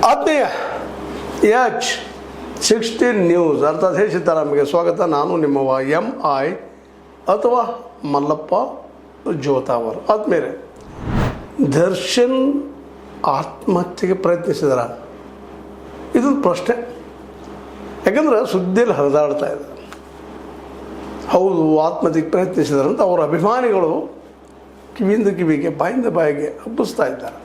ಆತ್ಮೀಯ H16 news ಅರ್ಥಾತ್ ಹೇ ಸೀತಾರಾಮ್ಗೆ ಸ್ವಾಗತ. ನಾನು ನಿಮ್ಮವ MI ಅಥವಾ ಮಲ್ಲಪ್ಪ ಜೋತಾವರ್. ಆದ್ಮೇಲೆ ದರ್ಶನ್ ಆತ್ಮಹತ್ಯೆಗೆ ಪ್ರಯತ್ನಿಸಿದಾರ, ಇದೊಂದು ಪ್ರಶ್ನೆ. ಯಾಕಂದ್ರೆ ಸುದ್ದಿಯಲ್ಲಿ ಹರಿದಾಡ್ತಾ ಇದೆ. ಹೌದು, ಆತ್ಮಹತ್ಯೆಗೆ ಪ್ರಯತ್ನಿಸಿದಾರಂತ ಅವರ ಅಭಿಮಾನಿಗಳು ಕಿವಿಯಿಂದ ಕಿವಿಗೆ ಬಾಯಿಂದ ಬಾಯಿಗೆ ಹಬ್ಬಿಸ್ತಾ ಇದ್ದಾರೆ.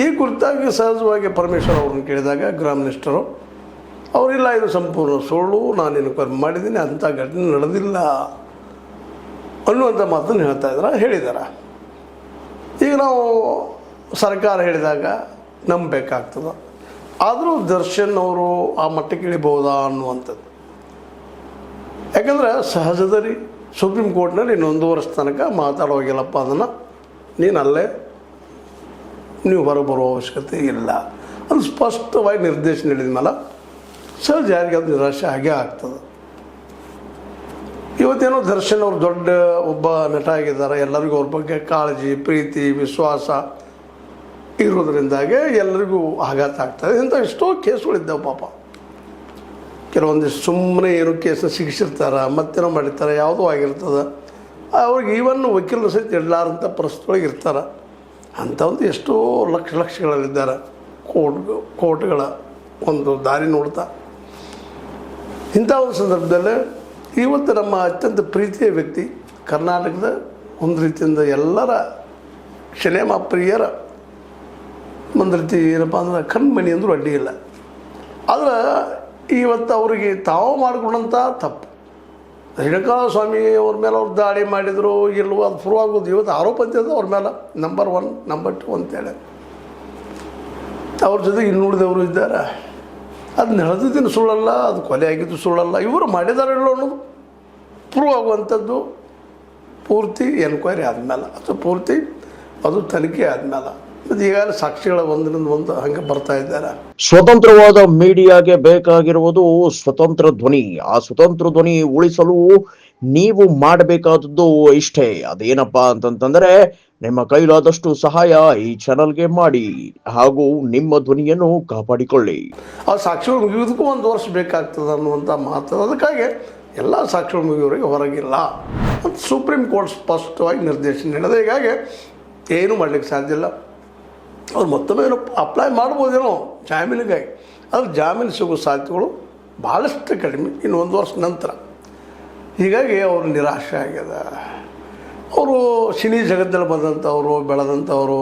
ಈ ಕುರಿತಾಗಿ ಸಹಜವಾಗಿ ಪರಮೇಶ್ವರ್ ಅವ್ರನ್ನ ಕೇಳಿದಾಗ ಗೃಹ ಮಿನಿಸ್ಟರು ಅವರಿಲ್ಲ, ಇದು ಸಂಪೂರ್ಣ ಸುಳ್ಳು, ನಾನು ಎನ್ಕ್ವೈರಿ ಮಾಡಿದ್ದೀನಿ, ಅಂಥ ಘಟನೆ ನಡೆದಿಲ್ಲ ಅನ್ನುವಂಥ ಮಾತನ್ನು ಹೇಳಿದ್ದಾರೆ. ಈಗ ನಾವು ಸರ್ಕಾರ ಹೇಳಿದಾಗ ನಂಬಬೇಕಾಗ್ತದೆ. ಆದರೂ ದರ್ಶನ್ ಅವರು ಆ ಮಟ್ಟಕ್ಕೆ ಇಳಿಬಹುದಾ ಅನ್ನುವಂಥದ್ದು. ಯಾಕಂದರೆ ಸಹಜದಲ್ಲಿ ಸುಪ್ರೀಂ ಕೋರ್ಟ್ನಲ್ಲಿ ಇನ್ನೊಂದು ವರ್ಷ ತನಕ ಮಾತಾಡೋಗಿಲ್ಲಪ್ಪ, ಅದನ್ನು ನೀನು ಅಲ್ಲೇ ನೀವು ಹೊರಬರುವ ಅವಶ್ಯಕತೆ ಇಲ್ಲ ಅದು ಸ್ಪಷ್ಟವಾಗಿ ನಿರ್ದೇಶನ ನೀಡಿದ ಮೇಲೆ ಸಹಜ ಯಾರಿಗೆ ಅದು ನಿರಾಶೆ ಆಗೇ ಆಗ್ತದೆ. ಇವತ್ತೇನೋ ದರ್ಶನ್ ಅವರು ದೊಡ್ಡ ಒಬ್ಬ ನಟ ಆಗಿದ್ದಾರೆ, ಎಲ್ಲರಿಗೂ ಅವ್ರ ಬಗ್ಗೆ ಕಾಳಜಿ, ಪ್ರೀತಿ, ವಿಶ್ವಾಸ ಇರೋದ್ರಿಂದಾಗೆ ಎಲ್ಲರಿಗೂ ಆಘಾತ ಆಗ್ತದೆ. ಇಂಥ ಎಷ್ಟೋ ಕೇಸುಗಳಿದ್ದಾವೆ ಪಾಪ. ಕೆಲವೊಂದಿಷ್ಟು ಸುಮ್ಮನೆ ಏನು ಕೇಸನ್ನ ಸಿಗಿಸಿರ್ತಾರೆ, ಮತ್ತೇನೋ ಮಾಡಿರ್ತಾರೆ, ಯಾವುದೋ ಆಗಿರ್ತದೆ. ಅವ್ರಿಗೆ ಈವನ್ ವಕೀಲರು ಸಹಿತ ಇಡಲಾರಂಥ ಪರಿಸ್ಥಿತಿಯೊಳಗೆ ಇರ್ತಾರೆ. ಅಂಥ ಒಂದು ಎಷ್ಟೋ ಲಕ್ಷಗಳಲ್ಲಿದ್ದಾರೆ. ಕೋರ್ಟ್ಗಳ ಒಂದು ದಾರಿ ನೋಡ್ತಾ ಇಂಥ ಒಂದು ಸಂದರ್ಭದಲ್ಲಿ ಇವತ್ತು ನಮ್ಮ ಅತ್ಯಂತ ಪ್ರೀತಿಯ ವ್ಯಕ್ತಿ, ಕರ್ನಾಟಕದ ಒಂದು ರೀತಿಯಿಂದ ಎಲ್ಲರ ಸಿನಿಮಾ ಪ್ರಿಯರ ಒಂದು ರೀತಿ ಏನಪ್ಪ ಅಂದ್ರೆ ಕಣ್ಮಣಿ ಅಂದರೂ ಅಡ್ಡಿ ಇಲ್ಲ. ಆದರೆ ಇವತ್ತು ಅವರಿಗೆ ತಾವು ಮಾಡಿಕೊಂಡಂಥ ತಪ್ಪು, ರೇಣುಕಾ ಸ್ವಾಮಿ ಅವ್ರ ಮೇಲೆ ಅವ್ರು ದಾಳಿ ಮಾಡಿದರು ಇಲ್ಲವೋ ಅದು ಪ್ರೂವ್ ಆಗೋದು. ಇವತ್ತು ಆರೋಪ ಅಂತಿದ್ದು ಅವ್ರ ಮೇಲೆ ನಂಬರ್ 1, ನಂಬರ್ 2 ಅಂತೇಳಿ. ಅವ್ರ ಜೊತೆಗೆ ಇನ್ನುಳಿದವರು ಇದ್ದಾರೆ. ಅದು ನಡೆದಿದ್ದು ಸುಳ್ಳಲ್ಲ, ಅದು ಕೊಲೆ ಆಗಿದ್ದು ಸುಳ್ಳಲ್ಲ, ಇವರು ಮಾಡಿದಾರೆ ಅನ್ನೋದು ಪ್ರೂವ್ ಆಗುವಂಥದ್ದು ಪೂರ್ತಿ ಎನ್ಕ್ವೈರಿ ಆದಮೇಲೆ ಅಥವಾ ಪೂರ್ತಿ ಅದು ತನಿಖೆ ಆದಮೇಲೆ. ಮತ್ತು ಈಗಾಗಲೇ ಸಾಕ್ಷಿಗಳ ಒಂದರಿಂದ ಒಂದು ಹಂಗೆ ಬರ್ತಾ ಇದ್ದಾರೆ. ಸ್ವತಂತ್ರವಾದ ಮೀಡಿಯಾಗೆ ಬೇಕಾಗಿರುವುದು ಸ್ವತಂತ್ರ ಧ್ವನಿ. ಆ ಸ್ವತಂತ್ರ ಧ್ವನಿ ಉಳಿಸಲು ನೀವು ಮಾಡಬೇಕಾದದ್ದು ಇಷ್ಟೇ. ಅದೇನಪ್ಪಾ ಅಂತಂತಂದ್ರೆ ನಿಮ್ಮ ಕೈಲಾದಷ್ಟು ಸಹಾಯ ಈ ಚಾನಲ್ಗೆ ಮಾಡಿ ಹಾಗೂ ನಿಮ್ಮ ಧ್ವನಿಯನ್ನು ಕಾಪಾಡಿಕೊಳ್ಳಿ. ಆ ಸಾಕ್ಷಿಗಳು ಮುಗಿಯೋದಕ್ಕೂ 1 ವರ್ಷ ಬೇಕಾಗ್ತದೆ ಅನ್ನುವಂಥ ಮಾತು. ಅದಕ್ಕಾಗಿ ಎಲ್ಲ ಸಾಕ್ಷಿಗಳು ಮುಗಿಯೋರಿಗೆ ಹೊರಗಿಲ್ಲ ಅಂತ ಸುಪ್ರೀಂ ಕೋರ್ಟ್ ಸ್ಪಷ್ಟವಾಗಿ ನಿರ್ದೇಶನ ನೀಡಿದೆ. ಹೀಗಾಗಿ ಏನೂ ಮಾಡಲಿಕ್ಕೆ ಸಾಧ್ಯ ಇಲ್ಲ. ಅವ್ರು ಮತ್ತೊಮ್ಮೆ ಏನೋ ಅಪ್ಲೈ ಮಾಡ್ಬೋದೇನೋ ಜಾಮೀನಿಗಾಗಿ, ಆದರೆ ಜಾಮೀನು ಸಿಗೋ ಸಾಧ್ಯತೆಗಳು ಭಾಳಷ್ಟು ಕಡಿಮೆ ಇನ್ನು 1 ವರ್ಷ ನಂತರ. ಹೀಗಾಗಿ ಅವರು ನಿರಾಶೆ ಆಗ್ಯದ. ಅವರು ಸಿನಿ ಜಗತ್ತಲ್ಲಿ ಬಂದಂಥವರು, ಬೆಳೆದಂಥವರು,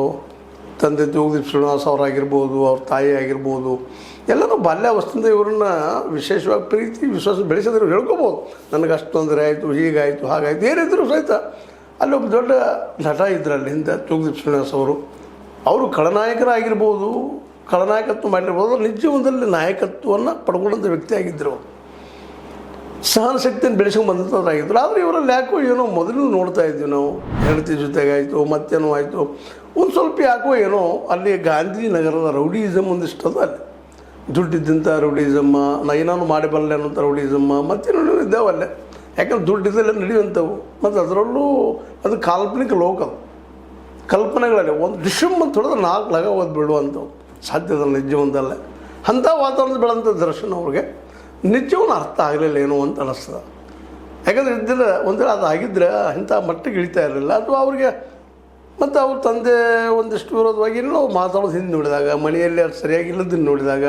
ತಂದೆ ತೂಗುದೀಪ್ ಶ್ರೀನಿವಾಸ್ ಅವರಾಗಿರ್ಬೋದು, ಅವ್ರ ತಾಯಿ ಆಗಿರ್ಬೋದು, ಎಲ್ಲರೂ ಬಾಲ್ಯಾವಸ್ಥೆಯಿಂದ ಇವ್ರನ್ನ ವಿಶೇಷವಾಗಿ ಪ್ರೀತಿ ವಿಶ್ವಾಸ ಬೆಳೆಸಿದ್ರು ಹೇಳ್ಕೊಬೋದು. ನನಗೆ ಅಷ್ಟು ತೊಂದರೆ ಆಯಿತು, ಹೀಗಾಯಿತು, ಹಾಗಾಯಿತು, ಏನಿದ್ರು ಸಹಿತ ಅಲ್ಲಿ ಒಬ್ಬ ದೊಡ್ಡ ನಟ ಇದ್ರಲ್ಲಿ ಹಿಂದೆ ತೂಗುದೀಪ್ ಶ್ರೀನಿವಾಸ್ ಅವರು ಖಳನಾಯಕರಾಗಿರ್ಬೋದು, ಖಳನಾಯಕತ್ವ ಮಾಡಿರ್ಬೋದು, ನಿಜ ಜೀವನದಲ್ಲಿ ನಾಯಕತ್ವವನ್ನು ಪಡ್ಕೊಂಡಂಥ ವ್ಯಕ್ತಿ ಆಗಿದ್ದರು. ಸಹನ ಶಕ್ತಿಯನ್ನು ಬೆಳೆಸ್ಕೊಂಡು ಬಂದಂಥವ್ರಾಗಿದ್ದರು. ಆದರೆ ಇವರಲ್ಲಿ ಯಾಕೋ ಏನೋ ಮೊದಲು ನೋಡ್ತಾ ಇದ್ವಿ ನಾವು, ಹೆಂಡತಿ ಜೊತೆಗಾಯಿತು, ಮತ್ತೇನೋ ಆಯಿತು, ಒಂದು ಸ್ವಲ್ಪ ಯಾಕೋ ಏನೋ ಅಲ್ಲಿ ಗಾಂಧಿನಗರದ ರೌಡಿಯಿಸಮ್ ಒಂದಿಷ್ಟದು. ಅಲ್ಲಿ ದುಡ್ಡಿದ್ದಂಥ ರೌಡಿಸಮ್ಮ, ಏನಾನು ಮಾಡಬಲ್ಲೆ ಅನ್ನೋಂಥ ರೌಡಿಸಮ್ಮ, ಮತ್ತೇನೋ ಇದ್ದಾವಲ್ಲೇ. ಯಾಕಂದ್ರೆ ದುಡ್ಡಿದ್ದಲ್ಲೇ ನಡೆಯುವಂಥವು. ಮತ್ತು ಅದರಲ್ಲೂ ಅದು ಕಾಲ್ಪನಿಕ ಲೋಕ, ಕಲ್ಪನೆಗಳಲ್ಲಿ ಒಂದು ಡಿಶಮ್ ಅಂತ ಹೊಡೆದ್ರೆ 4 ಲಗ ಓದಿ ಬಿಡುವಂಥವು ಸಾಧ್ಯದಲ್ಲ ನಿಜ ಜೀವನದಲ್ಲೇ. ಅಂಥ ವಾತಾವರಣದ ಬೆಳೆದಂಥ ದರ್ಶನ್ ಅವ್ರಿಗೆ ನಿಜವನ್ನ ಅರ್ಥ ಆಗಲಿಲ್ಲ ಏನೋ ಅಂತ ಅನ್ನಿಸ್ತದೆ. ಯಾಕಂದರೆ ಇದ್ದಿಲ್ಲ ಒಂದೇಳೆ ಅದು ಆಗಿದ್ದರೆ ಇಂಥ ಮಟ್ಟಿಗೆ ಇಳಿತಾ ಇರಲಿಲ್ಲ. ಅಥವಾ ಅವ್ರಿಗೆ ಮತ್ತು ಅವ್ರ ತಂದೆ ಒಂದಿಷ್ಟು ವಿರೋಧವಾಗಿ ಏನೋ ಮಾತಾಡೋದು ಹಿಂದೆ ನೋಡಿದಾಗ, ಮನೆಯಲ್ಲಿ ಅದು ಸರಿಯಾಗಿ ಇಲ್ಲದನ್ನು ನೋಡಿದಾಗ,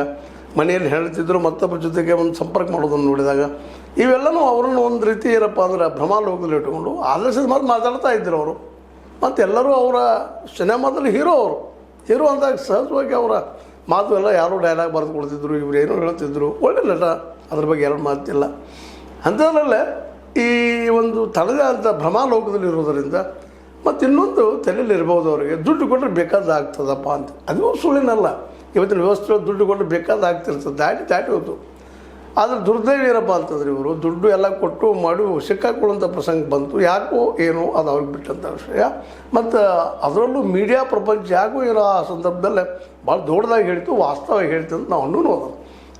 ಮನೆಯಲ್ಲಿ ಹೇಳ್ತಿದ್ರು ಮತ್ತೊಬ್ಬರ ಜೊತೆಗೆ ಒಂದು ಸಂಪರ್ಕ ಮಾಡೋದನ್ನು ನೋಡಿದಾಗ, ಇವೆಲ್ಲನೂ ಅವ್ರನ್ನ ಒಂದು ರೀತಿ ಏನಪ್ಪ ಅಂದ್ರೆ ಭ್ರಮಾಲೋಕದಲ್ಲಿ ಇಟ್ಕೊಂಡು ಆದರ್ಶದ ಮಾತಾಡ್ತಾ ಇದ್ದರು ಅವರು. ಮತ್ತು ಎಲ್ಲರೂ ಅವರ ಸಿನಿಮಾದಲ್ಲಿ ಹೀರೋ ಅಂದಾಗ ಸಹಜವಾಗಿ ಅವರ ಮಾತು ಎಲ್ಲ ಯಾರೋ ಡೈಲಾಗ್ ಬರೆದು ಕೊಡ್ತಿದ್ರು, ಇವ್ರು ಏನೋ ಹೇಳ್ತಿದ್ರು, ಒಳ್ಳೆ ನಟ, ಅದ್ರ ಬಗ್ಗೆ ಎರಡು ಮಾತಿಲ್ಲ. ಅಂಥದ್ರಲ್ಲೇ ಈ ಒಂದು ತನದೇ ಅಂತ ಭ್ರಮಾಲೋಕದಲ್ಲಿ ಇರೋದರಿಂದ ಮತ್ತು ಇನ್ನೊಂದು ತಲೆಯಲ್ಲಿ ಇರ್ಬೋದು ಅವರಿಗೆ, ದುಡ್ಡು ಕೊಟ್ಟರೆ ಬೇಕಾದಾಗ್ತದಪ್ಪ ಅಂತ. ಅದು ಸುಳ್ಳಿನಲ್ಲ. ಇವತ್ತಿನ ವ್ಯವಸ್ಥೆ ದುಡ್ಡು ಕೊಟ್ಟರೆ ಬೇಕಾದಾಗ್ತಿರ್ತದೆ, ದಾಟಿ ಹೋಯ್ತು. ಆದರೆ ದುರ್ದೈವ ಏನಪ್ಪ ಅಂತಂದ್ರೆ ಇವರು ದುಡ್ಡು ಎಲ್ಲ ಕೊಟ್ಟು ಮಾಡಿ ಸಿಕ್ಕಾಕೊಳ್ಳುವಂಥ ಪ್ರಸಂಗ ಬಂತು. ಯಾಕೋ ಏನೋ ಅದು ಅವ್ರಿಗೆ ಬಿಟ್ಟಂಥ ವಿಷಯ. ಮತ್ತು ಅದರಲ್ಲೂ ಮೀಡಿಯಾ ಪ್ರಪಂಚ ಯಾಕೋ ಏನೋ ಆ ಸಂದರ್ಭದಲ್ಲೇ ಭಾಳ ದೊಡ್ಡದಾಗಿ ಹೇಳ್ತು, ವಾಸ್ತವವಾಗಿ ಹೇಳ್ತು ಅಂತ ನಾವು ಅನ್ನೋದು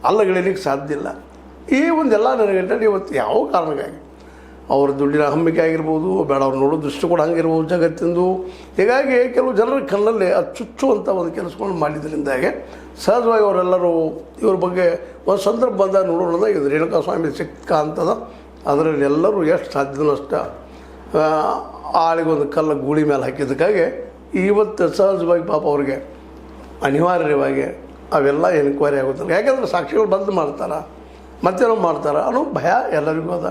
ಅಲ್ಲಗಳಿಲಿಕ್ಕೆ ಸಾಧ್ಯ ಇಲ್ಲ. ಈ ಒಂದೆಲ್ಲ ನನಗೆ ಇವತ್ತು ಯಾವ ಕಾರಣಕ್ಕಾಗಿ ಅವ್ರ ದುಡ್ಡಿನ ಹಂಬಿಕೆ ಆಗಿರ್ಬೋದು, ಬೇಡ ಅವ್ರು ನೋಡೋ ದೃಷ್ಟಿಕೋನ ಹಂಗಿರ್ಬೋದು ಜಗತ್ತಿಂದು. ಹೀಗಾಗಿ ಕೆಲವು ಜನರ ಕಣ್ಣಲ್ಲಿ ಅದು ಚುಚ್ಚುವಂಥ ಒಂದು ಕೆಲಸವನ್ನು ಮಾಡಿದ್ರಿಂದಾಗೆ ಸಹಜವಾಗಿ ಅವರೆಲ್ಲರೂ ಇವ್ರ ಬಗ್ಗೆ ಒಂದು ಸಂದರ್ಭ ಬಂದಾಗ ನೋಡೋಣ. ಇದು ರೇಣುಕಾ ಸ್ವಾಮಿ ಸಿಕ್ಕ ಅಂತದ, ಅದರಲ್ಲಿ ಎಲ್ಲರೂ ಎಷ್ಟು ಸಾಧ್ಯನೋ ಅಷ್ಟು ಆಳಿಗೊಂದು ಕಲ್ಲು ಗೂಳಿ ಮೇಲೆ ಹಾಕಿದ್ದಕ್ಕಾಗಿ ಇವತ್ತು ಸಹಜವಾಗಿ ಪಾಪ ಅವ್ರಿಗೆ ಅನಿವಾರ್ಯವಾಗಿ ಅವೆಲ್ಲ ಎನ್ಕ್ವೈರಿ ಆಗುತ್ತಲ್ಲ. ಯಾಕೆಂದರೆ ಸಾಕ್ಷಿಗಳು ಬಂದು ಮಾಡ್ತಾರೆ, ಮತ್ತೇನೋ ಮಾಡ್ತಾರೆ ಅನ್ನೋ ಭಯ ಎಲ್ಲರಿಗೂ ಅದ.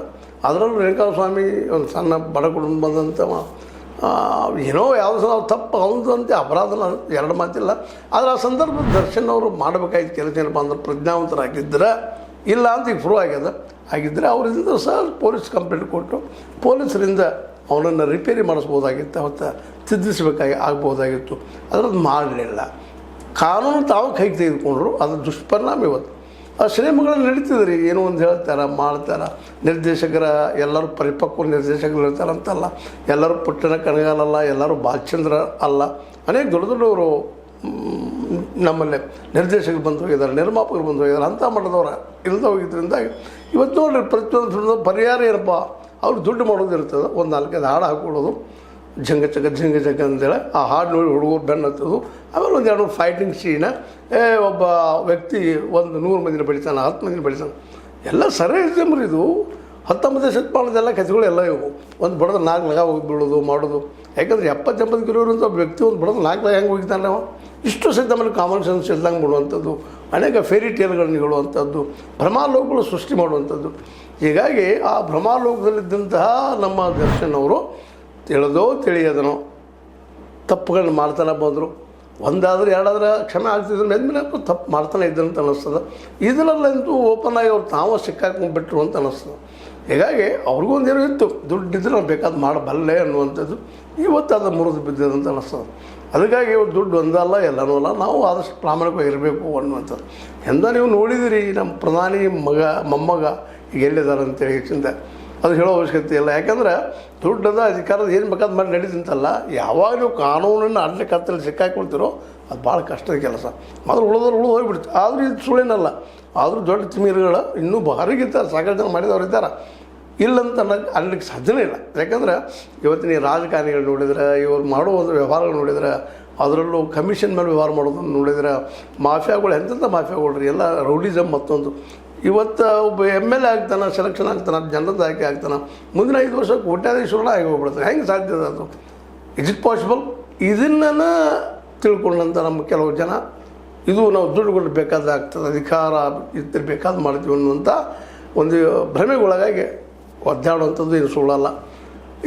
ಅದರಲ್ಲೂ ರೇಣುಕಾ ಸ್ವಾಮಿ ಒಂದು ಸಣ್ಣ ಬಡ ಕುಟುಂಬ ಬಂದಂಥವ, ಏನೋ ಯಾವುದೋ ಸಲ ತಪ್ಪು ಅವನದಂತೆ ಅಪರಾಧನ ಎರಡು ಮಾತಿಲ್ಲ. ಆದರೆ ಆ ಸಂದರ್ಭದ ದರ್ಶನ್ ಅವರು ಮಾಡಬೇಕಾಯ್ತು ಕೆಲಸ ಏನಪ್ಪ ಅಂದ್ರೆ ಪ್ರಜ್ಞಾವಂತರಾಗಿದ್ದರೆ, ಇಲ್ಲ ಅಂತ ಈಗ ಪ್ರೂವ್ ಆಗ್ಯದ. ಆಗಿದ್ದರೆ ಅವರಿಂದ ಸಹ ಪೊಲೀಸ್ ಕಂಪ್ಲೇಂಟ್ ಕೊಟ್ಟು ಪೊಲೀಸರಿಂದ ಅವನನ್ನು ರಿಪೇರಿ ಮಾಡಿಸ್ಬೋದಾಗಿತ್ತು, ಅವತ್ತು ಆಗ್ಬೋದಾಗಿತ್ತು. ಅದರದ್ದು ಮಾಡಲಿಲ್ಲ. ಕಾನೂನು ತಾವು ಕೈಗೆ ತೆಗೆದುಕೊಂಡ್ರು, ಅದ್ರ ದುಷ್ಪರಿಣಾಮ ಇವತ್ತು ಆ ಸಿನಿಮಾಗಳು ನಡೀತಿದ್ರಿ. ಏನೋ ಒಂದು ಹೇಳ್ತಾರೆ, ಮಾಡ್ತಾರೆ. ನಿರ್ದೇಶಕರ ಎಲ್ಲರೂ ಪರಿಪಕ್ವ ನಿರ್ದೇಶಕರು ಇರ್ತಾರೆ ಅಂತಲ್ಲ, ಎಲ್ಲರೂ ಪುಟ್ಟಣ ಕಣಗಾಲಲ್ಲ, ಎಲ್ಲರೂ ಬಾಲಚಂದ್ರ ಅಲ್ಲ. ಅನೇಕ ದೊಡ್ಡ ದೊಡ್ಡವರು ನಮ್ಮಲ್ಲಿ ನಿರ್ದೇಶಕರು ಬಂದು ಹೋಗಿದ್ದಾರೆ, ನಿರ್ಮಾಪಕರು ಬಂದು ಹೋಗಿದ್ದಾರೆ. ಅಂಥ ಮಟ್ಟದವ್ರು ಇಲ್ಲದೆ ಹೋಗಿದ್ದರಿಂದ ಇವತ್ತು ನೋಡ್ರಿ ಪ್ರತಿಯೊಂದು ಪರಿಹಾರ ಏನಪ್ಪ, ಅವ್ರು ದುಡ್ಡು ಮಾಡೋದು ಇರ್ತದೆ. ಒಂದು 4-5 ಹಾಡು ಹಾಕ್ಕೊಳ್ಳೋದು, ಜಂಗ ಜಗ ಅಂತೇಳಿ ಆ ಹಾಡು ನೋಡಿ ಹುಡುಗರು ಬೆನ್ನು ಹತ್ತೋದು. ಆಮೇಲೆ ಒಂದು 2 ಫೈಟಿಂಗ್ ಸೀನ, ಒಬ್ಬ ವ್ಯಕ್ತಿ ಒಂದು 100 ಮಂದಿನ ಬೆಳಿತಾನೆ, 10 ಮಂದಿನ ಬೆಳಿತಾನೆ. ಎಲ್ಲ ಸರಿ ಇರ್ತಂಬ್ರಿ. ಇದು 19ನೇ ಶತಮಾನದೆಲ್ಲ ಕಥೆಗಳು ಎಲ್ಲ ಇವು. ಒಂದು ಬಡದ 4 ಲಗ ಹೋಗಿ ಬೀಳೋದು ಮಾಡೋದು. ಯಾಕಂದರೆ 70-80 ಕಿಲೋಮೀಟರ್ ಒಬ್ಬ ವ್ಯಕ್ತಿ ಒಂದು ಬಡದ 4 ಲಗ ಹೆಂಗೆ ಹೋಗಿದ್ದಾನೆ ನಾವು, ಇಷ್ಟು ಸಹಿತ ಆಮೇಲೆ ಕಾಮನ್ ಸೆನ್ಸ್ ಇಲ್ದಂಗೆ ಬಿಡುವಂಥದ್ದು, ಅನೇಕ ಫೇರಿ ಟೇಲ್ಗಳನ್ನ ಹೇಳುವಂಥದ್ದು, ಭ್ರಮಾಲೋಕಗಳು ಸೃಷ್ಟಿ ಮಾಡುವಂಥದ್ದು. ಹೀಗಾಗಿ ಆ ಭ್ರಮಾಲೋಕದಲ್ಲಿದ್ದಂತಹ ನಮ್ಮ ದರ್ಶನ್ ಅವರು ತಿಳಿದೋ ತಿಳಿಯದನೋ ತಪ್ಪುಗಳನ್ನ ಮಾಡ್ತಾನೆ ಬಂದರು. ಒಂದಾದ್ರೆ ಎರಡಾದ್ರೆ ಕ್ಷಮೆ ಆಗ್ತಿದ್ರು, ಮೆದ್ಮೇಲೆ ತಪ್ಪು ಮಾಡ್ತಾನೆ ಇದ್ದಂತ ಅನ್ನಿಸ್ತದೆ. ಇದರಲ್ಲಂತೂ ಓಪನ್ ಆಗಿ ಅವ್ರು ತಾವು ಸಿಕ್ಕಾಕೊಂಡ್ಬಿಟ್ರು ಅಂತ ಅನ್ನಿಸ್ತದೆ. ಹೀಗಾಗಿ ಅವ್ರಿಗೊಂದೇನೋ ಇತ್ತು, ದುಡ್ಡಿದ್ರೆ ನಾವು ಬೇಕಾದ ಮಾಡಬಲ್ಲೆ ಅನ್ನುವಂಥದ್ದು. ಇವತ್ತು ಅದು ಮುರಿದು ಬಿದ್ದಿದಂತ ಅನ್ನಿಸ್ತದೆ. ಅದಕ್ಕಾಗಿ ಇವ್ರು ದುಡ್ಡು ಒಂದಲ್ಲ ಎಲ್ಲನೂ ಅಲ್ಲ, ನಾವು ಆದಷ್ಟು ಪ್ರಾಮಾಣಿಕವಾಗಿ ಇರಬೇಕು ಅನ್ನುವಂಥದ್ದು. ಎಂದ ನೀವು ನೋಡಿದಿರಿ ನಮ್ಮ ಪ್ರಧಾನಿ ಮೊಮ್ಮಗ ಈಗ ಎಲ್ಲಿದ್ದಾರೆ ಅಂತೇಳಿ ಚಿಂತೆ, ಅದು ಹೇಳೋ ಅವಶ್ಯಕತೆ ಇಲ್ಲ. ಯಾಕಂದ್ರೆ ದುಡ್ಡದ ಅಧಿಕಾರದ ಏನು ಬೇಕಾದ ಮಾಡಿ ನಡೀತಿಂತಲ್ಲ, ಯಾವಾಗ ನೀವು ಕಾನೂನನ್ನು ಅಡ್ಲಿ ಕತ್ತಲ್ಲಿ ಸಿಕ್ಕಾಕೊಳ್ತಿರೋ ಅದು ಭಾಳ ಕಷ್ಟದ ಕೆಲಸ. ಮೊದಲು ಉಳಿದು ಹೋಗಿಬಿಡ್ತು. ಆದರೂ ಇದು ಸುಳ್ಳೇನಲ್ಲ. ಆದರೂ ದೊಡ್ಡ ತಿಮೀರುಗಳು ಇನ್ನೂ ಭಾರಿಗಿದ್ದಾರೆ, ಸಾಕಷ್ಟು ಜನ ಮಾಡಿದವ್ರು ಇದ್ದಾರೆ, ಇಲ್ಲಂತ ಅನ್ಲಿಕ್ಕೆ ಸಾಧ್ಯನೇ ಇಲ್ಲ. ಯಾಕಂದ್ರೆ ಇವತ್ತಿನ ಈ ರಾಜಕಾರಣಿಗಳು ನೋಡಿದ್ರೆ, ಇವ್ರು ಮಾಡೋ ಒಂದು ವ್ಯವಹಾರಗಳು ನೋಡಿದ್ರೆ, ಅದರಲ್ಲೂ ಕಮಿಷನ್ ಮೇಲೆ ವ್ಯವಹಾರ ಮಾಡೋದನ್ನು ನೋಡಿದ್ರೆ, ಮಾಫಿಯಾಗಳು ಎಂತೆಂಥ ಮಾಫಿಯಾಗಳು ರೀ, ಎಲ್ಲ ರೌಡಿಸಮ್. ಮತ್ತೊಂದು ಇವತ್ತು ಒಬ್ಬ MLA ಆಗ್ತಾನೆ, ಸೆಲೆಕ್ಷನ್ ಆಗ್ತಾನೆ, ಜನರದ್ದು ಆಯ್ಕೆ ಆಗ್ತಾನೆ, ಮುಂದಿನ 5 ವರ್ಷ ಕೋಟ್ಯಾಧೀಶ್ವರನ ಆಗಿ ಹೋಗ್ಬಿಡ್ತಾನೆ. ಹೆಂಗೆ ಸಾಧ್ಯ ಅದು? Is it possible? ಇದನ್ನು ತಿಳ್ಕೊಂಡಂಥ ನಮ್ಮ ಕೆಲವು ಜನ ಇದು ನಾವು ದುಡ್ಡುಗಳು ಬೇಕಾದ ಆಗ್ತದೆ, ಅಧಿಕಾರ ಇದ್ರೆ ಬೇಕಾದ ಮಾಡ್ತೀವಿ ಅನ್ನುವಂಥ ಒಂದು ಭ್ರಮೆಗೊಳಗಾಗಿ ಒದ್ದಾಡುವಂಥದ್ದು ಏನು ಸುಳ್ಳಲ್ಲ.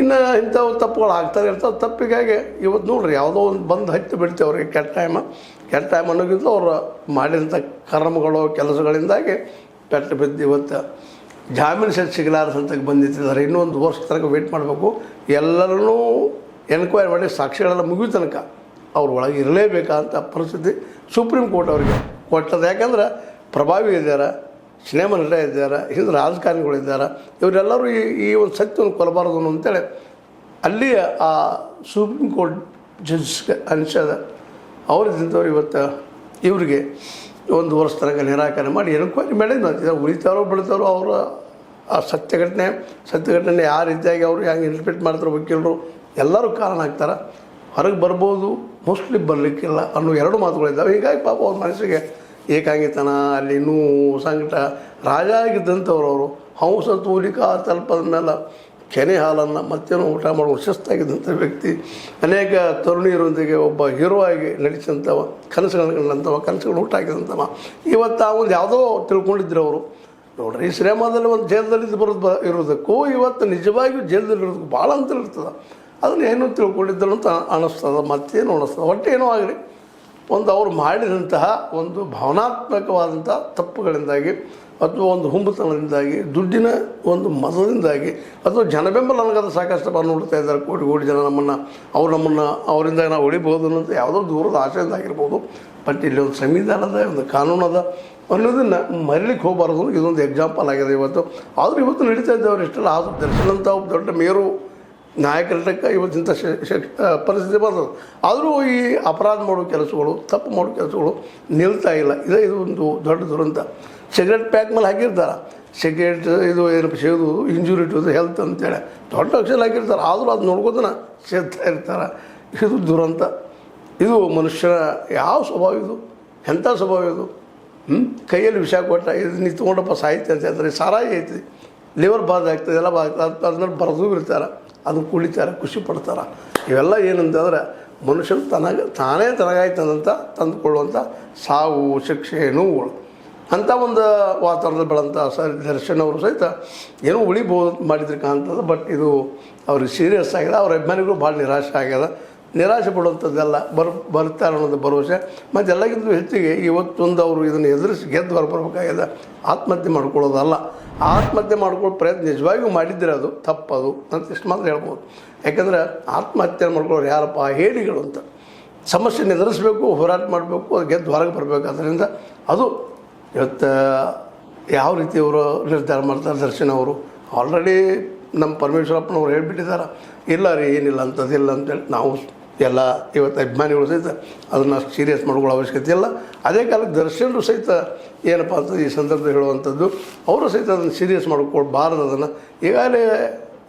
ಇನ್ನು ಇಂಥವು ತಪ್ಪುಗಳು ಆಗ್ತಾರೆ ಇರ್ತಾವೆ. ತಪ್ಪಿಗಾಗಿ ಇವತ್ತು ನೋಡ್ರಿ ಯಾವುದೋ ಒಂದು ಬಂದು ಹತ್ತಿ ಬಿಡ್ತೀವಿ ಅವ್ರಿಗೆ ಕೆಟ್ಟ ಟೈಮ್ ಅನ್ನೋಕ್ಕಿಂತ ಅವ್ರು ಮಾಡಿದಂಥ ಕರ್ಮಗಳು ಕೆಲಸಗಳಿಂದಾಗಿ ಪೆಟ್ಟು ಬಿದ್ದು ಇವತ್ತು ಜಾಮೀನು ಸಿಗಲಾರ ಹಂತಕ್ಕೆ ಬಂದಿದ್ದಾರೆ. ಇನ್ನೊಂದು ವರ್ಷ ತನಕ ವೇಟ್ ಮಾಡಬೇಕು. ಎಲ್ಲರನ್ನೂ ಎನ್ಕ್ವೈರಿ ಮಾಡಿ ಸಾಕ್ಷಿಗಳೆಲ್ಲ ಮುಗಿಯೋ ತನಕ ಅವ್ರ ಒಳಗೆ ಇರಲೇಬೇಕಂತ ಪರಿಸ್ಥಿತಿ ಸುಪ್ರೀಂ ಕೋರ್ಟ್ ಅವರಿಗೆ ಕೊಟ್ಟದ. ಯಾಕಂದ್ರೆ ಪ್ರಭಾವಿ ಇದ್ದಾರೆ, ಸಿನಿಮಾ ನಟ ಇದ್ದಾರೆ, ಹಿಂದೆ ರಾಜಕಾರಣಿಗಳಿದ್ದಾರೆ, ಇವರೆಲ್ಲರೂ ಈ ಒಂದು ಸತ್ಯವನ್ನು ಕೊಲ್ಲಬಾರದು ಅಂತೇಳಿ ಅಲ್ಲಿಯ ಆ ಸುಪ್ರೀಂ ಕೋರ್ಟ್ ಜಡ್ಜ್ಗೆ ಅನಿಸದ. ಅವರಿದ್ದಂಥವ್ರು ಇವತ್ತು ಇವರಿಗೆ 1 ವರ್ಷ ತನಕ ನಿರಾಕರಣೆ ಮಾಡಿ ಎನ್ಕ್ವೈರಿ ಮಾಡಿದ್ದು. ಉಳಿತಾರೋ ಬಿಡ್ತಾರೋ ಅವರ ಆ ಸತ್ಯಘಟನೆ ಯಾವ ರೀತಿಯಾಗಿ ಅವರು ಹೆಂಗೆ ಇಂಟರ್ಪ್ರಿಟ್ ಮಾಡ್ತಾರೋ ವಕೀಲರು ಎಲ್ಲರೂ ಕಾರಣ ಆಗ್ತಾರೆ. ಹೊರಗೆ ಬರ್ಬೋದು, ಮೋಸ್ಟ್ಲಿ ಬರಲಿಕ್ಕಿಲ್ಲ ಅನ್ನೋ 2 ಮಾತುಗಳಿದ್ದಾವೆ. ಹೀಗಾಗಿ ಪಾಪ ಅವ್ರ ಮನಸ್ಸಿಗೆ ಏಕಾಂಗಿತನ, ಅಲ್ಲಿ ಇನ್ನೂ ಸಂಕಟ. ರಾಜ ಆಗಿದ್ದಂಥವ್ರು ಅವರು ಹಂಸ ತೂಲಿಕಾ ತಲುಪದ ಮೇಲೆ ಕೆನೆ ಹಾಲನ್ನು ಮತ್ತೇನೋ ಊಟ ಮಾಡುವ ಶಿಸ್ತಾಗಿದ್ದಂಥ ವ್ಯಕ್ತಿ. ಅನೇಕ ತರುಣಿಯರೊಂದಿಗೆ ಒಬ್ಬ ಹೀರೋ ಆಗಿ ನಡಿಸಂಥವ, ಕನಸುಗಳು ಹುಟ್ಟಾಕಿದಂಥವ. ಇವತ್ತು ಆ ಒಂದು ಯಾವುದೋ ತಿಳ್ಕೊಂಡಿದ್ರು ಅವರು. ನೋಡ್ರಿ, ಈ ಸಿನಿಮಾದಲ್ಲಿ ಒಂದು ಜೈಲದಲ್ಲಿ ಇರೋದಕ್ಕೂ ಇವತ್ತು ನಿಜವಾಗಿಯೂ ಜೈಲದಲ್ಲಿ ಇರೋದಕ್ಕೂ ಭಾಳ ಅಂತ ಇರ್ತದೆ. ಅದನ್ನು ಏನೂ ತಿಳ್ಕೊಂಡಿದ್ದರು ಅಂತ ಅನ್ನಿಸ್ತದೆ. ಮತ್ತೇನು ಅನ್ನಿಸ್ತದೆ, ಒಟ್ಟೇನೋ ಆಗಲಿ ಒಂದು ಅವ್ರು ಮಾಡಿದಂತಹ ಒಂದು ಭಾವನಾತ್ಮಕವಾದಂಥ ತಪ್ಪುಗಳಿಂದಾಗಿ ಅಥವಾ ಒಂದು ಹುಂಬತನದಿಂದಾಗಿ, ದುಡ್ಡಿನ ಒಂದು ಮತದಿಂದಾಗಿ, ಅಥವಾ ಜನಬೆಂಬಲ ನನಗದು ಸಾಕಷ್ಟು ನೋಡ್ತಾ ಇದ್ದಾರೆ. ಕೋಟಿ ಜನ ನಮ್ಮನ್ನು ಅವರಿಂದ ನಾವು ಉಳಿಬೋದು ಅನ್ನೋದು ಯಾವುದೋ ದೂರದ ಆಶೆಯಿಂದಾಗಿರ್ಬೋದು. ಬಟ್ ಇಲ್ಲಿ ಒಂದು ಸಂವಿಧಾನದ ಒಂದು ಕಾನೂನದ ಅನ್ನೋದನ್ನು ಮರಿಲಿಕ್ಕೆ ಹೋಗಬಾರ್ದು. ಇದೊಂದು ಎಕ್ಸಾಂಪಲ್ ಆಗಿದೆ ಇವತ್ತು. ಆದರೂ ಇವತ್ತು ನಡೀತಾ ಇದ್ದವ್ರು ಇಷ್ಟಲ್ಲ. ಆದರೂ ದರ್ಶನ್ ಅಂತ ಒಬ್ಬ ದೊಡ್ಡ ಮೇರು ನಾಯಕರಕ್ಕೆ ಇವತ್ತಿಂಥ ಪರಿಸ್ಥಿತಿ ಬರ್ತದೆ. ಆದರೂ ಈ ಅಪರಾಧ ಮಾಡೋ ಕೆಲಸಗಳು, ತಪ್ಪು ಮಾಡೋ ಕೆಲಸಗಳು ನಿಲ್ತಾ ಇಲ್ಲ. ಇದು ಒಂದು ದೊಡ್ಡ ದುರಂತ. ಸಿಗರೇಟ್ ಪ್ಯಾಕ್ ಮೇಲೆ ಹಾಕಿರ್ತಾರೆ, ಸಿಗರೇಟ್ ಇದು ಏನಪ್ಪ ಸೇದು ಇಂಜುರಿ ಟು ಹೆಲ್ತ್ ಅಂತೇಳಿ ದೊಡ್ಡ ಅಕ್ಷರ ಹಾಕಿರ್ತಾರೆ. ಆದರೂ ಅದು ನೋಡ್ಕೋತನ ಸೇರ್ತಾ ಇರ್ತಾರೆ. ಇದು ದುರಂತ. ಇದು ಮನುಷ್ಯನ ಯಾವ ಸ್ವಭಾವ ಇದು? ಎಂಥ ಸ್ವಭಾವ ಇದು. ಕೈಯಲ್ಲಿ ವಿಷ ಕೊಟ್ಟ ಇದು ನೀ ತೊಗೊಂಡಪ್ಪ ಸಾಹಿತ್ಯ ಅಂತ ಹೇಳ್ತಾರೆ. ಸಾರಾಯಿ ಐತಿ, ಲಿವರ್ ಬಾಧೆ ಆಗ್ತದೆ, ಎಲ್ಲ ಅದ್ಮೇಲೆ ಬರೆದು ಇರ್ತಾರೆ, ಅದನ್ನು ಕುಳಿತಾರೆ, ಖುಷಿ ಪಡ್ತಾರೆ. ಇವೆಲ್ಲ ಏನಂತಂದ್ರೆ ಮನುಷ್ಯನು ತಾನೇ ತನಗಾಯ್ತದಂತ ತಂದುಕೊಳ್ಳುವಂಥ ಸಾವು, ಶಿಕ್ಷೆ, ನೋವುಗಳು ಅಂಥ ಒಂದು ವಾತಾವರಣದಲ್ಲಿ ಬೆಳೆದಂಥ ದರ್ಶನ್ ಅವರು ಸಹಿತ ಏನೋ ಉಳಿಬೋದು ಮಾಡಿದ್ರೆ ಕಾಣ್ತದೆ. ಬಟ್ ಇದು ಅವ್ರಿಗೆ ಸೀರಿಯಸ್ ಆಗಿದೆ. ಅವ್ರ ಅಭಿಮಾನಿಗಳು ಭಾಳ ನಿರಾಶೆ ಆಗ್ಯದ. ನಿರಾಶೆ ಪಡುವಂಥದ್ದೆಲ್ಲ ಬರ್ತಾರೆ ಅನ್ನೋದು ಭರವಸೆ. ಮತ್ತು ಎಲ್ಲಕ್ಕಿಂತ ಹೆಚ್ಚಿಗೆ ಇವತ್ತೊಂದು ಅವರು ಇದನ್ನು ಎದುರಿಸಿ ಗೆದ್ದು ಹೊರಬರ್ಬೇಕಾಗಿದೆ. ಆತ್ಮಹತ್ಯೆ ಮಾಡ್ಕೊಳ್ಳೋದಲ್ಲ. ಆತ್ಮಹತ್ಯೆ ಮಾಡ್ಕೊಳ್ಳೋ ಪ್ರಯತ್ನ ನಿಜವಾಗಿಯೂ ಮಾಡಿದ್ರೆ ಅದು ತಪ್ಪದು ಅಂತ ಇಷ್ಟು ಮಾತ್ರ ಹೇಳ್ಬೋದು. ಯಾಕೆಂದರೆ ಆತ್ಮಹತ್ಯೆ ಮಾಡ್ಕೊಳ್ಳೋರು ಯಾರಪ್ಪ? ಹೇಡಿಗಳು ಅಂತ. ಸಮಸ್ಯೆನ ಎದುರಿಸಬೇಕು, ಹೋರಾಟ ಮಾಡಬೇಕು, ಅದು ಗೆದ್ದು ಹೊರಗೆ ಬರಬೇಕು. ಅದರಿಂದ ಅದು ಇವತ್ತು ಯಾವ ರೀತಿ ಅವರು ನಿರ್ಧಾರ ಮಾಡ್ತಾರೆ ದರ್ಶನ್ ಅವರು. ಆಲ್ರೆಡಿ ನಮ್ಮ ಪರಮೇಶ್ವರಪ್ಪನವ್ರು ಹೇಳ್ಬಿಟ್ಟಿದ್ದಾರೆ, ಇಲ್ಲ ರೀ ಏನಿಲ್ಲ ಅಂಥದ್ದಿಲ್ಲ ಅಂತೇಳಿ. ನಾವು ಎಲ್ಲ ಇವತ್ತು ಅಭಿಮಾನಿಗಳು ಸಹಿತ ಅದನ್ನು ಅಷ್ಟು ಸೀರಿಯಸ್ ಮಾಡ್ಕೊಳ್ಳೋ ಅವಶ್ಯಕತೆ ಇಲ್ಲ. ಅದೇ ಕಾಲಕ್ಕೆ ದರ್ಶನರು ಸಹಿತ ಏನಪ್ಪ ಅಂತ ಈ ಸಂದರ್ಭದಲ್ಲಿ ಹೇಳುವಂಥದ್ದು, ಅವರು ಸಹಿತ ಅದನ್ನು ಸೀರಿಯಸ್ ಮಾಡ್ಕೊಳ್ಬಾರ್ದು. ಅದನ್ನು ಈಗಾಗಲೇ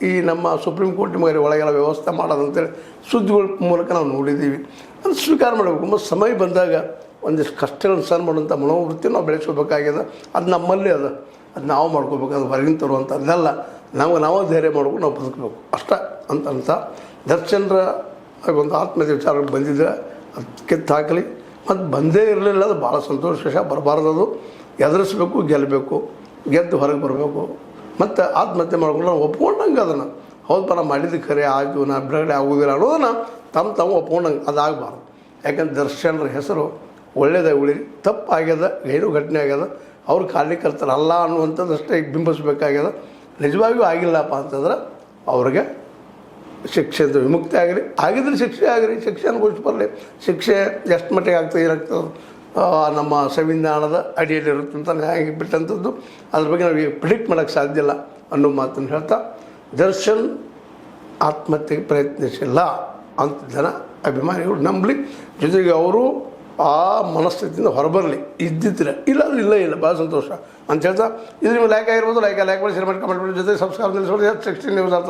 ಈ ನಮ್ಮ ಸುಪ್ರೀಂ ಕೋರ್ಟ್ ನಿಮಗೆ ಒಳಗೆಲ್ಲ ವ್ಯವಸ್ಥೆ ಮಾಡೋದಂತೇಳಿ ಸುದ್ದಿಗಳ ಮೂಲಕ ನಾವು ನೋಡಿದ್ದೀವಿ. ಅದು ಸ್ವೀಕಾರ ಮಾಡಬೇಕು. ಮತ್ತು ಸಮಯ ಬಂದಾಗ ಒಂದಿಷ್ಟು ಕಷ್ಟಗಳನ್ನು ಸಹ ಮಾಡುವಂಥ ಮನೋವೃತ್ತಿ ನಾವು ಬೆಳೆಸ್ಕೋಬೇಕಾಗಿದೆ. ಅದು ನಮ್ಮಲ್ಲಿ ಅದು ನಾವು ಮಾಡ್ಕೋಬೇಕು. ಅದು ಹೊರಗಿನ ತರುವಂಥದ್ದೆಲ್ಲ ನಾವು ಧೈರ್ಯ ಮಾಡ್ಕೊಂಡು ನಾವು ಬದುಕಬೇಕು ಅಷ್ಟೇ ಅಂತ ದರ್ಶನರ ಒಂದು ಆತ್ಮಹತ್ಯೆ ವಿಚಾರಗಳು ಬಂದಿದ್ದರೆ ಅದು ಕಿತ್ತು ಹಾಕಲಿ. ಮತ್ತು ಬಂದೇ ಇರಲಿಲ್ಲ, ಅದು ಭಾಳ ಸಂತೋಷ ವಿಷಯ. ಬರಬಾರ್ದು, ಅದು ಎದುರಿಸ್ಬೇಕು, ಗೆಲ್ಲಬೇಕು, ಗೆದ್ದು ಹೊರಗೆ ಬರಬೇಕು. ಮತ್ತು ಆತ್ಮಹತ್ಯೆ ಮಾಡ್ಕೊಂಡು ನಾವು ಒಪ್ಕೊಂಡಂಗೆ ಅದನ್ನು ಹೌದಪ್ಪ ನಾವು ಮಾಡಿದ್ದು ಖರೆ ಆಯಿತು, ನಾ ಬಿಡುಗಡೆ ಆಗೋದಿಲ್ಲ ಅನ್ನೋದನ್ನು ತಾವು ಒಪ್ಕೊಂಡಂಗೆ ಅದಾಗಬಾರ್ದು. ಯಾಕಂದ್ರೆ ದರ್ಶನರ ಹೆಸರು ಒಳ್ಳೆಯದಾಗಿ ಉಳಿರಿ. ತಪ್ಪಾಗ್ಯದ, ಏನು ಘಟನೆ ಆಗ್ಯದ, ಅವ್ರು ಕಾರಣೀಕರ್ತರಲ್ಲ ಅನ್ನುವಂಥದ್ದು ಅಷ್ಟೇ ಬಿಂಬಿಸಬೇಕಾಗ್ಯದ. ನಿಜವಾಗಿಯೂ ಆಗಿಲ್ಲಪ್ಪ ಅಂತಂದ್ರೆ ಅವ್ರಿಗೆ ಶಿಕ್ಷೆಯಿಂದ ವಿಮುಕ್ತಿ ಆಗಲಿ. ಆಗಿದ್ರೆ ಶಿಕ್ಷೆ ಆಗಲಿ, ಶಿಕ್ಷೆ ಅನುಭವಿಸಿ ಬರಲಿ. ಶಿಕ್ಷೆ ಎಷ್ಟು ಮಟ್ಟಿಗೆ ಆಗ್ತದೆ, ಏನಾಗ್ತದೆ ನಮ್ಮ ಸಂವಿಧಾನದ ಅಡಿಯಲ್ಲಿರುತ್ತೆ ಅಂತ ನ್ಯಾಯ ಬಿಟ್ಟಂಥದ್ದು. ಅದ್ರ ಬಗ್ಗೆ ನಾವು ಈಗ ಪ್ರಿಡಿಕ್ಟ್ ಮಾಡೋಕ್ಕೆ ಸಾಧ್ಯ ಇಲ್ಲ ಅನ್ನೋ ಮಾತನ್ನು ಹೇಳ್ತಾ, ದರ್ಶನ್ ಆತ್ಮಹತ್ಯೆಗೆ ಪ್ರಯತ್ನಿಸಿಲ್ಲ ಅಂತ ಜನ ಅಭಿಮಾನಿಗಳು ನಂಬಲಿ. ಜೊತೆಗೆ ಅವರು ಆ ಮನಸ್ಥಿತಿಯಿಂದ ಹೊರಬರಲಿ. ಇದ್ದಿದ್ರೆ ಇಲ್ಲ ಇಲ್ಲ ಭಾಳ ಸಂತೋಷ ಅಂತ ಹೇಳ್ತಾ, ಇದ್ರ ಮೇಲೆ ಲೈಕ್ ಆಗಿರ್ಬೋದು, ಲೈಕ್ ಮಾಡಿ ಶೇರ್ ಮಾಡಿ ಕಮೆಂಟ್ ಮಾಡಿ, ಜೊತೆ ಸಬ್ಸ್ಕ್ರೈಬ್ ನಿಲ್ಲಿಸೋದು. 16 ನ್ಯೂಸ್ ಅಂತ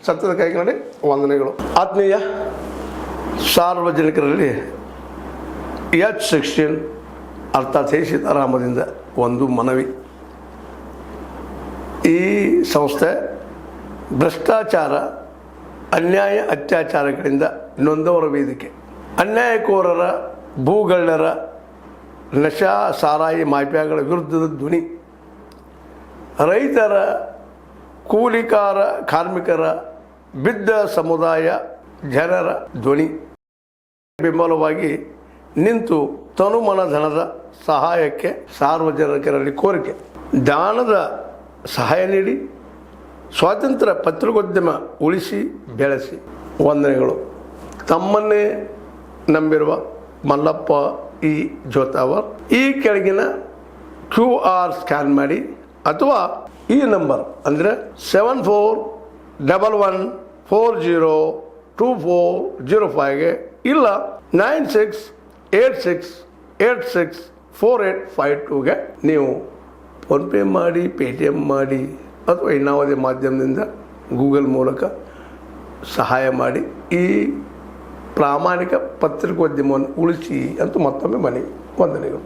ಸತ್ಯದ ಕೈಗೆ ನೋಡಿ ವಂದನೆಗಳು. ಆತ್ಮೀಯ ಸಾರ್ವಜನಿಕರಲ್ಲಿ H16 ಅರ್ಥಾತ್ ಹೇ ಸೀತಾರಾಮದಿಂದ ಒಂದು ಮನವಿ. ಈ ಸಂಸ್ಥೆ ಭ್ರಷ್ಟಾಚಾರ, ಅನ್ಯಾಯ, ಅತ್ಯಾಚಾರಗಳಿಂದ ನೊಂದವರ ವೇದಿಕೆ. ಅನ್ಯಾಯಕೋರರ, ಭೂಗಳ್ಳರ, ನಶಾ ಸಾರಾಯಿ ಮಾಫಿಯಾಗಳ ವಿರುದ್ಧದ ಧ್ವನಿ. ರೈತರ, ಕೂಲಿಕಾರ, ಕಾರ್ಮಿಕರ, ಬಿದ್ದ ಸಮುದಾಯ ಜನರ ಧ್ವನಿ. ಬೆಂಬಲವಾಗಿ ನಿಂತು ತನುಮನ ಧನದ ಸಹಾಯಕ್ಕೆ ಸಾರ್ವಜನಿಕರಲ್ಲಿ ಕೋರಿಕೆ. ದಾನದ ಸಹಾಯ ನೀಡಿ ಸ್ವಾತಂತ್ರ್ಯ ಪತ್ರಿಕೋದ್ಯಮ ಉಳಿಸಿ ಬೆಳೆಸಿ. ವಂದನೆಗಳು. ತಮ್ಮನ್ನೇ ನಂಬಿರುವ ಮಲ್ಲಪ್ಪ ಇ ಜೋತಾವರ್. ಈ ಕೆಳಗಿನ QR ಸ್ಕ್ಯಾನ್ ಮಾಡಿ ಅಥವಾ ಈ ನಂಬರ್ ಅಂದರೆ 7411402405ಗೆ ಇಲ್ಲ 9686864852ಗೆ ನೀವು ಫೋನ್ಪೇ ಮಾಡಿ, ಪೇಟಿಎಮ್ ಮಾಡಿ ಅಥವಾ ಇನ್ನಾವುದೇ ಮಾಧ್ಯಮದಿಂದ ಗೂಗಲ್ ಮೂಲಕ ಸಹಾಯ ಮಾಡಿ ಈ ಪ್ರಾಮಾಣಿಕ ಪತ್ರಿಕೋದ್ಯಮವನ್ನು ಉಳಿಸಿ ಅಂತ ಮತ್ತೊಮ್ಮೆ ಮನವಿ. ವಂದನೆಗಳು.